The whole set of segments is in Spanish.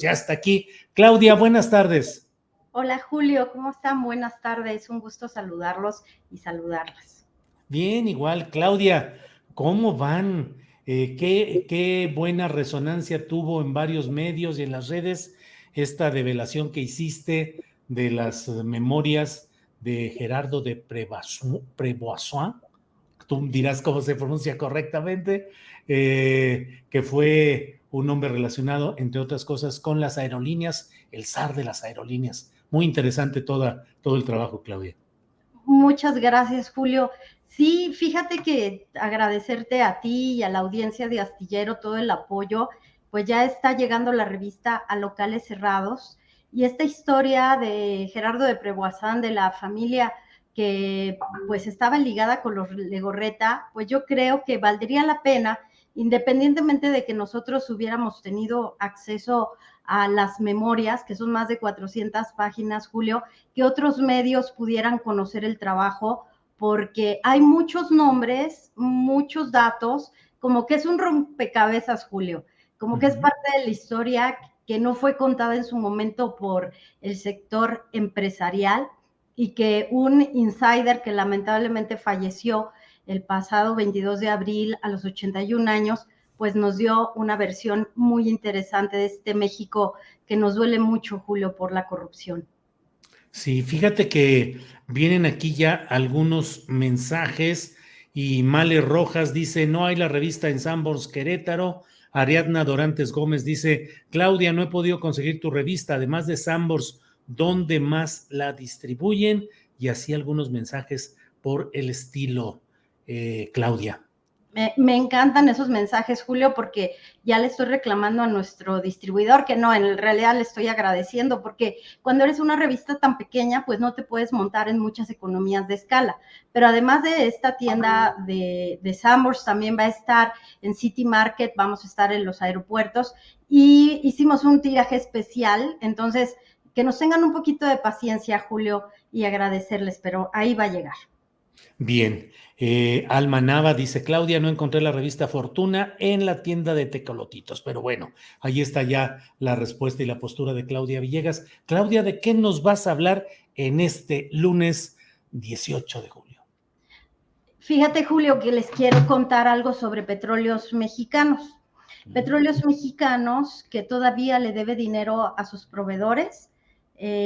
Ya está aquí. Claudia, buenas tardes. Hola Julio, ¿cómo están? Buenas tardes, un gusto saludarlos y saludarlas. Bien, igual. Claudia, ¿cómo van? ¿Qué buena resonancia tuvo en varios medios y en las redes esta develación que hiciste de las memorias de Gerardo de Prévoisin? Tú dirás cómo se pronuncia correctamente, que fue un hombre relacionado, entre otras cosas, con las aerolíneas, el zar de las aerolíneas. Muy interesante todo el trabajo, Claudia. Muchas gracias, Julio. Sí, fíjate que agradecerte a ti y a la audiencia de Astillero todo el apoyo, pues ya está llegando la revista a locales cerrados y esta historia de Gerardo de Prévoisin, de la familia que pues estaba ligada con los Legorreta, pues yo creo que valdría la pena, independientemente de que nosotros hubiéramos tenido acceso a las memorias, que son más de 400 páginas, Julio, que otros medios pudieran conocer el trabajo, porque hay muchos nombres, muchos datos, como que es un rompecabezas, Julio, como que es parte de la historia que no fue contada en su momento por el sector empresarial y que un insider que lamentablemente falleció el pasado 22 de abril a los 81 años, pues nos dio una versión muy interesante de este México que nos duele mucho, Julio, por la corrupción. Sí, fíjate que vienen aquí ya algunos mensajes y Male Rojas dice, no hay la revista en Sanborns Querétaro. Ariadna Dorantes Gómez dice, Claudia, no he podido conseguir tu revista, además de Sanborns, ¿dónde más la distribuyen? Y así algunos mensajes por el estilo, Claudia. Me encantan esos mensajes, Julio, porque ya le estoy reclamando a nuestro distribuidor, que no, en realidad le estoy agradeciendo, porque cuando eres una revista tan pequeña, pues no te puedes montar en muchas economías de escala. Pero además de esta tienda de Sanborns, también va a estar en City Market, vamos a estar en los aeropuertos, y hicimos un tiraje especial, entonces que nos tengan un poquito de paciencia, Julio, y agradecerles, pero ahí va a llegar. Bien, Alma Nava dice, Claudia, no encontré la revista Fortuna en la tienda de Tecolotitos, pero bueno, ahí está ya la respuesta y la postura de Claudia Villegas. Claudia, ¿de qué nos vas a hablar en este lunes 18 de julio? Fíjate, Julio, que les quiero contar algo sobre Petróleos Mexicanos. Petróleos Mexicanos que todavía le debe dinero a sus proveedores,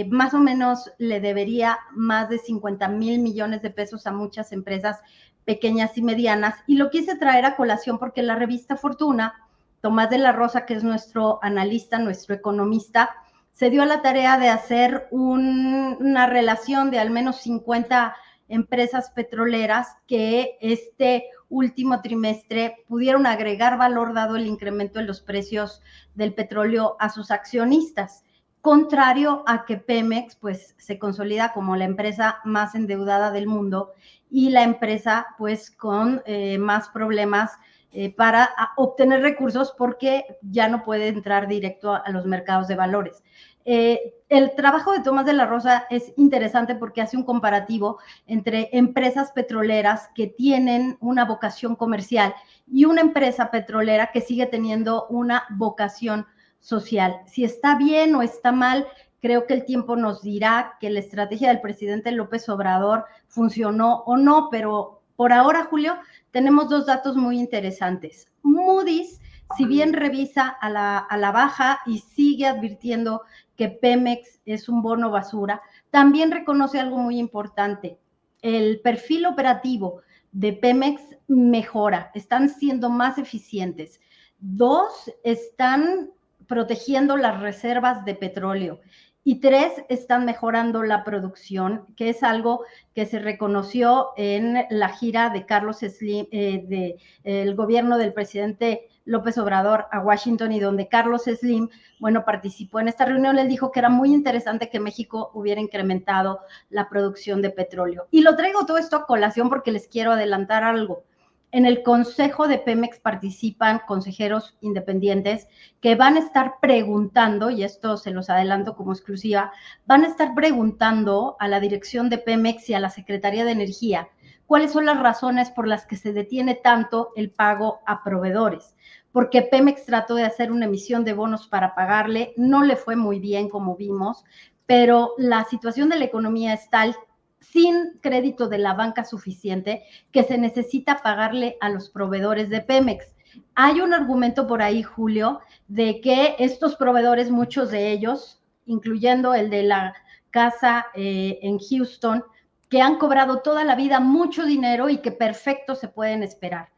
más o menos le debería más de 50,000 millones de pesos a muchas empresas pequeñas y medianas, y lo quise traer a colación porque la revista Fortuna, Tomás de la Rosa, que es nuestro analista, nuestro economista, se dio a la tarea de hacer una relación de al menos 50 empresas petroleras que este último trimestre pudieron agregar valor dado el incremento en los precios del petróleo a sus accionistas, contrario a que Pemex pues se consolida como la empresa más endeudada del mundo y la empresa pues con más problemas para obtener recursos porque ya no puede entrar directo a los mercados de valores. El trabajo de Tomás de la Rosa es interesante porque hace un comparativo entre empresas petroleras que tienen una vocación comercial y una empresa petrolera que sigue teniendo una vocación social. Si está bien o está mal, creo que el tiempo nos dirá que la estrategia del presidente López Obrador funcionó o no, pero por ahora, Julio, tenemos dos datos muy interesantes. Moody's, si bien revisa a la baja y sigue advirtiendo que Pemex es un bono basura, también reconoce algo muy importante. El perfil operativo de Pemex mejora, están siendo más eficientes. Dos, están protegiendo las reservas de petróleo. Y tres, están mejorando la producción, que es algo que se reconoció en la gira de Carlos Slim, del gobierno del presidente López Obrador a Washington, y donde Carlos Slim, bueno, participó en esta reunión. Él dijo que era muy interesante que México hubiera incrementado la producción de petróleo. Y lo traigo todo esto a colación porque les quiero adelantar algo. En el consejo de Pemex participan consejeros independientes que van a estar preguntando, y esto se los adelanto como exclusiva, van a estar preguntando a la dirección de Pemex y a la Secretaría de Energía ¿cuáles son las razones por las que se detiene tanto el pago a proveedores? Porque Pemex trató de hacer una emisión de bonos para pagarle, no le fue muy bien, como vimos, pero la situación de la economía es tal, sin crédito de la banca suficiente, que se necesita pagarle a los proveedores de Pemex. Hay un argumento por ahí, Julio, de que estos proveedores, muchos de ellos, incluyendo el de la casa en Houston, que han cobrado toda la vida mucho dinero y que perfecto se pueden esperar.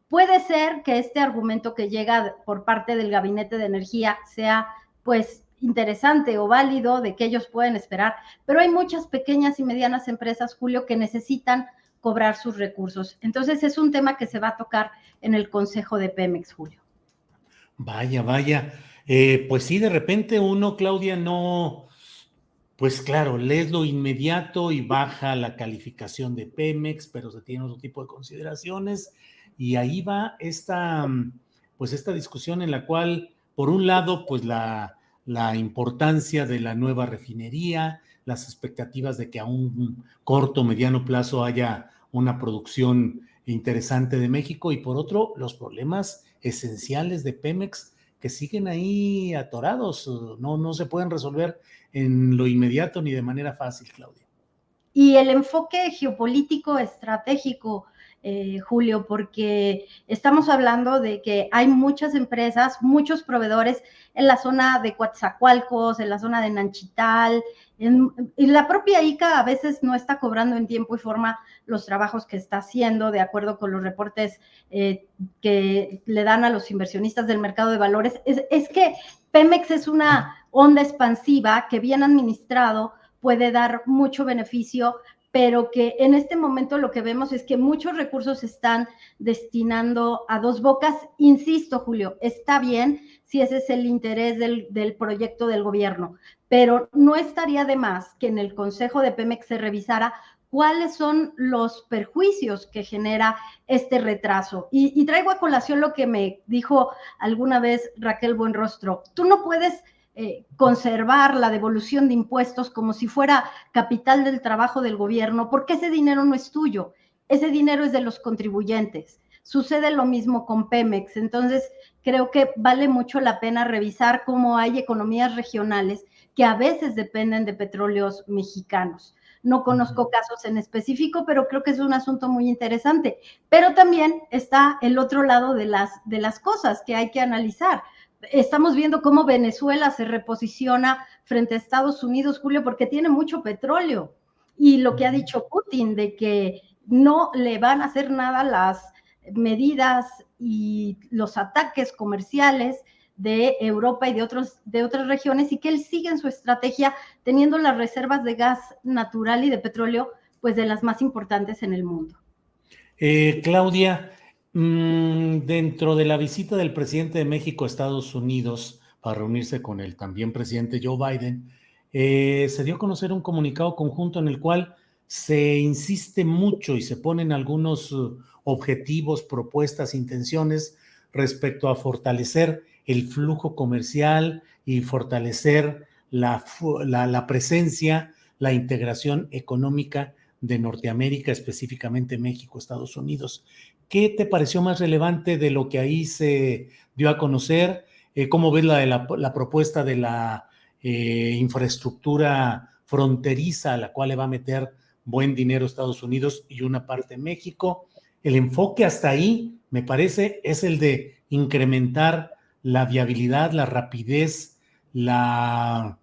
Puede ser que este argumento que llega por parte del Gabinete de Energía sea, pues, interesante o válido, de que ellos pueden esperar, pero hay muchas pequeñas y medianas empresas, Julio, que necesitan cobrar sus recursos. Entonces es un tema que se va a tocar en el Consejo de Pemex, Julio. Vaya, vaya. Pues sí, de repente uno, Claudia, no, pues claro, lees lo inmediato y baja la calificación de Pemex, pero se tiene otro tipo de consideraciones y ahí va pues esta discusión en la cual, por un lado, pues la importancia de la nueva refinería, las expectativas de que a un corto, mediano plazo haya una producción interesante de México y por otro, los problemas esenciales de Pemex que siguen ahí atorados, no se pueden resolver en lo inmediato ni de manera fácil, Claudia. Y el enfoque geopolítico estratégico, Julio, porque estamos hablando de que hay muchas empresas, muchos proveedores en la zona de Coatzacoalcos, en la zona de Nanchital, y la propia ICA a veces no está cobrando en tiempo y forma los trabajos que está haciendo, de acuerdo con los reportes que le dan a los inversionistas del mercado de valores. Es que Pemex es una onda expansiva que bien administrado puede dar mucho beneficio, pero que en este momento lo que vemos es que muchos recursos se están destinando a Dos Bocas. Insisto, Julio, está bien si ese es el interés del proyecto del gobierno, pero no estaría de más que en el Consejo de Pemex se revisara cuáles son los perjuicios que genera este retraso. Y traigo a colación lo que me dijo alguna vez Raquel Buenrostro. Tú no puedes conservar la devolución de impuestos como si fuera capital del trabajo del gobierno, porque ese dinero no es tuyo, ese dinero es de los contribuyentes. Sucede lo mismo con Pemex, entonces creo que vale mucho la pena revisar cómo hay economías regionales que a veces dependen de petróleos mexicanos. No conozco casos en específico, pero creo que es un asunto muy interesante. Pero también está el otro lado de las cosas que hay que analizar. Estamos viendo cómo Venezuela se reposiciona frente a Estados Unidos, Julio, porque tiene mucho petróleo. Y lo que ha dicho Putin de que no le van a hacer nada las medidas y los ataques comerciales de Europa y de otras regiones, y que él sigue en su estrategia teniendo las reservas de gas natural y de petróleo pues de las más importantes en el mundo. Claudia, dentro de la visita del presidente de México a Estados Unidos para reunirse con el también presidente Joe Biden, se dio a conocer un comunicado conjunto en el cual se insiste mucho y se ponen algunos objetivos, propuestas, intenciones respecto a fortalecer el flujo comercial y fortalecer la presencia, la integración económica de Norteamérica, específicamente México, Estados Unidos. ¿Qué te pareció más relevante de lo que ahí se dio a conocer? ¿Cómo ves la propuesta de la infraestructura fronteriza a la cual le va a meter buen dinero Estados Unidos y una parte México? El enfoque hasta ahí, me parece, es el de incrementar la viabilidad, la rapidez, el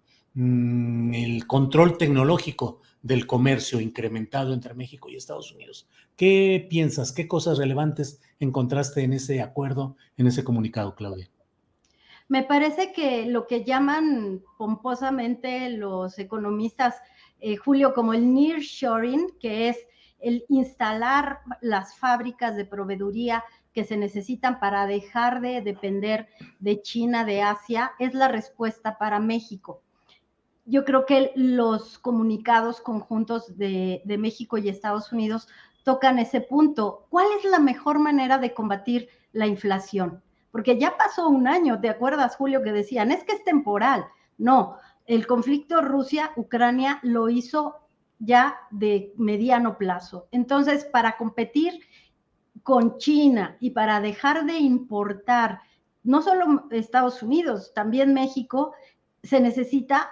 control tecnológico del comercio incrementado entre México y Estados Unidos. ¿Qué piensas? ¿Qué cosas relevantes encontraste en ese acuerdo, en ese comunicado, Claudia? Me parece que lo que llaman pomposamente los economistas, Julio, como el nearshoring, que es el instalar las fábricas de proveeduría que se necesitan para dejar de depender de China, de Asia, es la respuesta para México. Yo creo que los comunicados conjuntos de México y Estados Unidos tocan ese punto. ¿Cuál es la mejor manera de combatir la inflación? Porque ya pasó un año, ¿te acuerdas, Julio, que decían, es que es temporal? No, el conflicto Rusia-Ucrania lo hizo ya de mediano plazo. Entonces, para competir con China y para dejar de importar, no solo Estados Unidos, también México, se necesita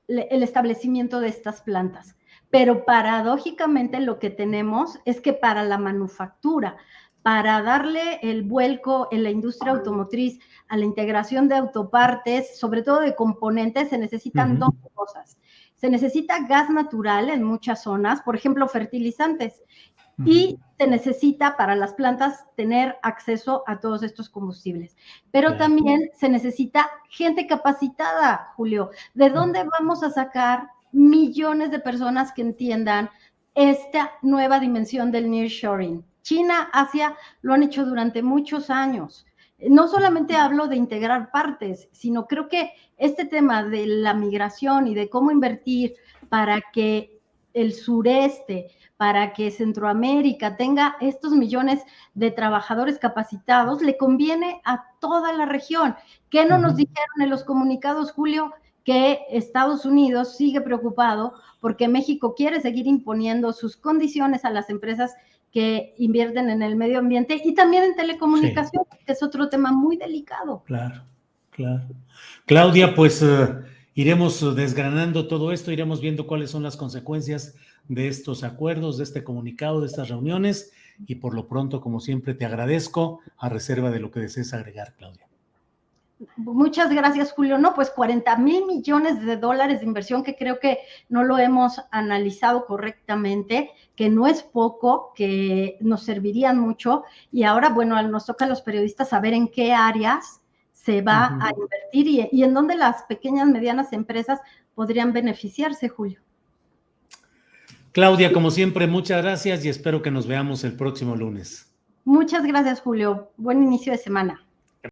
el establecimiento de estas plantas. Pero paradójicamente lo que tenemos es que para la manufactura, para darle el vuelco en la industria automotriz a la integración de autopartes, sobre todo de componentes, se necesitan dos cosas. Se necesita gas natural en muchas zonas, por ejemplo, fertilizantes, y se necesita para las plantas tener acceso a todos estos combustibles. Pero también se necesita gente capacitada, Julio. ¿De dónde vamos a sacar millones de personas que entiendan esta nueva dimensión del nearshoring? China, Asia lo han hecho durante muchos años. No solamente hablo de integrar partes, sino creo que este tema de la migración y de cómo invertir para que el sureste, para que Centroamérica tenga estos millones de trabajadores capacitados, le conviene a toda la región. ¿Qué no nos dijeron en los comunicados, Julio? Que Estados Unidos sigue preocupado porque México quiere seguir imponiendo sus condiciones a las empresas que invierten en el medio ambiente y también en telecomunicaciones, que es otro tema muy delicado. Claro, claro. Claudia, pues iremos desgranando todo esto, iremos viendo cuáles son las consecuencias de estos acuerdos, de este comunicado, de estas reuniones, y por lo pronto, como siempre, te agradezco a reserva de lo que desees agregar, Claudia. Muchas gracias, Julio. No, pues 40,000 millones de dólares de inversión, que creo que no lo hemos analizado correctamente, que no es poco, que nos servirían mucho. Y ahora, bueno, nos toca a los periodistas saber en qué áreas se va a invertir y en dónde las pequeñas, medianas empresas podrían beneficiarse, Julio. Claudia, como siempre, muchas gracias y espero que nos veamos el próximo lunes. Muchas gracias, Julio. Buen inicio de semana.